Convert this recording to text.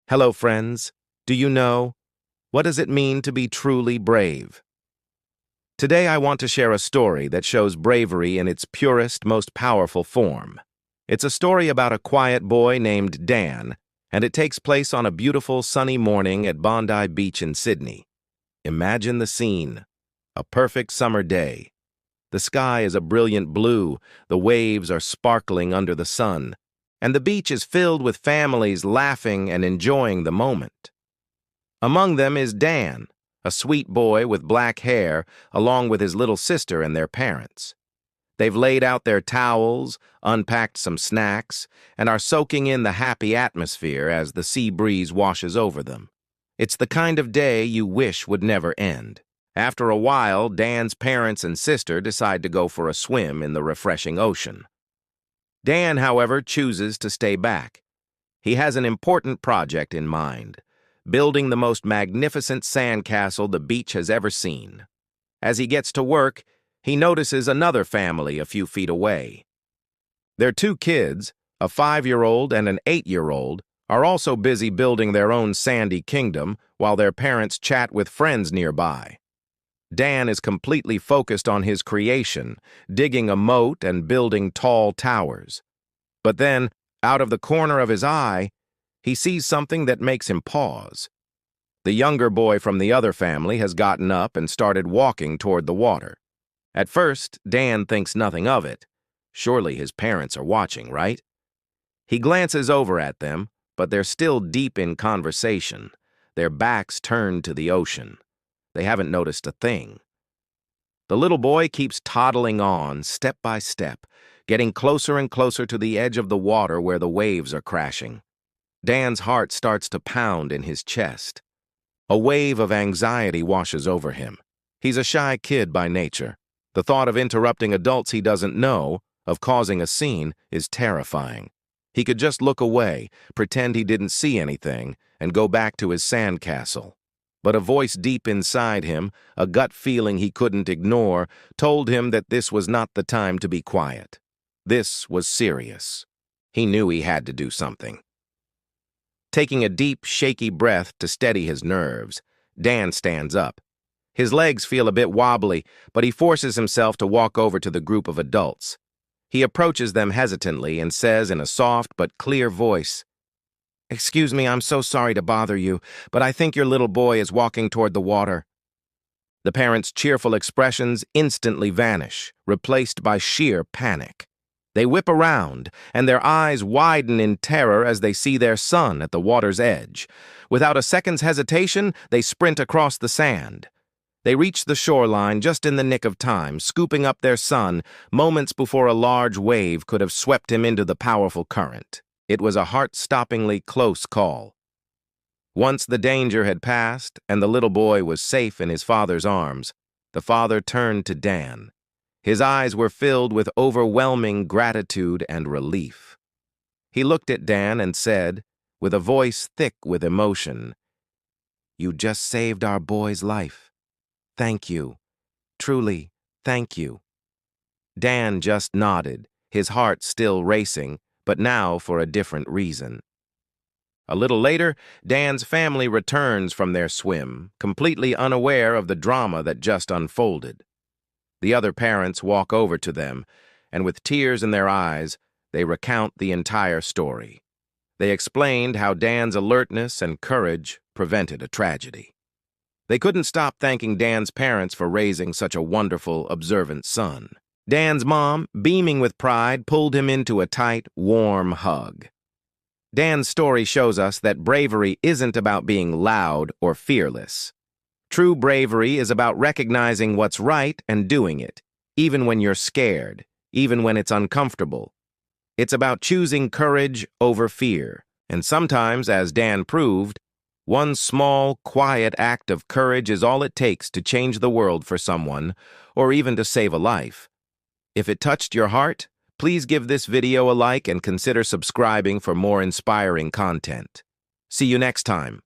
Hello, friends. Do you know? What does it mean to be truly brave? Today I want to share a story that shows bravery in its purest, most powerful form. It's a story about a quiet boy named Dan, and it takes place on a beautiful sunny morning at Bondi Beach in Sydney. Imagine the scene. A perfect summer day. The sky is a brilliant blue, the waves are sparkling under the sun, and the beach is filled with families laughing and enjoying the moment. Among them is Dan, a sweet boy with black hair, along with his little sister and their parents. They've laid out their towels, unpacked some snacks, and are soaking in the happy atmosphere as the sea breeze washes over them. It's the kind of day you wish would never end. After a while, Dan's parents and sister decide to go for a swim in the refreshing ocean. Dan, however, chooses to stay back. He has an important project in mind, building the most magnificent sandcastle the beach has ever seen. As he gets to work, he notices another family a few feet away. Their two kids, a 5-year-old and an 8-year-old, are also busy building their own sandy kingdom while their parents chat with friends nearby. Dan is completely focused on his creation, digging a moat and building tall towers. But then, out of the corner of his eye, he sees something that makes him pause. The younger boy from the other family has gotten up and started walking toward the water. At first, Dan thinks nothing of it. Surely his parents are watching, right? He glances over at them, but they're still deep in conversation, their backs turned to the ocean. They haven't noticed a thing. The little boy keeps toddling on, step by step, getting closer and closer to the edge of the water where the waves are crashing. Dan's heart starts to pound in his chest. A wave of anxiety washes over him. He's a shy kid by nature. The thought of interrupting adults he doesn't know, of causing a scene, is terrifying. He could just look away, pretend he didn't see anything, and go back to his sandcastle. But a voice deep inside him, a gut feeling he couldn't ignore, told him that this was not the time to be quiet. This was serious. He knew he had to do something. Taking a deep, shaky breath to steady his nerves, Dan stands up. His legs feel a bit wobbly, but he forces himself to walk over to the group of adults. He approaches them hesitantly and says in a soft but clear voice, "Excuse me, I'm so sorry to bother you, but I think your little boy is walking toward the water." The parents' cheerful expressions instantly vanish, replaced by sheer panic. They whip around, and their eyes widen in terror as they see their son at the water's edge. Without a second's hesitation, they sprint across the sand. They reach the shoreline just in the nick of time, scooping up their son moments before a large wave could have swept him into the powerful current. It was a heart-stoppingly close call. Once the danger had passed and the little boy was safe in his father's arms, the father turned to Dan. His eyes were filled with overwhelming gratitude and relief. He looked at Dan and said, with a voice thick with emotion, "You just saved our boy's life. Thank you. Truly, thank you." Dan just nodded, his heart still racing, but now for a different reason. A little later, Dan's family returns from their swim, completely unaware of the drama that just unfolded. The other parents walk over to them, and with tears in their eyes, they recount the entire story. They explained how Dan's alertness and courage prevented a tragedy. They couldn't stop thanking Dan's parents for raising such a wonderful, observant son. Dan's mom, beaming with pride, pulled him into a tight, warm hug. Dan's story shows us that bravery isn't about being loud or fearless. True bravery is about recognizing what's right and doing it, even when you're scared, even when it's uncomfortable. It's about choosing courage over fear, and sometimes, as Dan proved, one small, quiet act of courage is all it takes to change the world for someone, or even to save a life. If it touched your heart, please give this video a like and consider subscribing for more inspiring content. See you next time.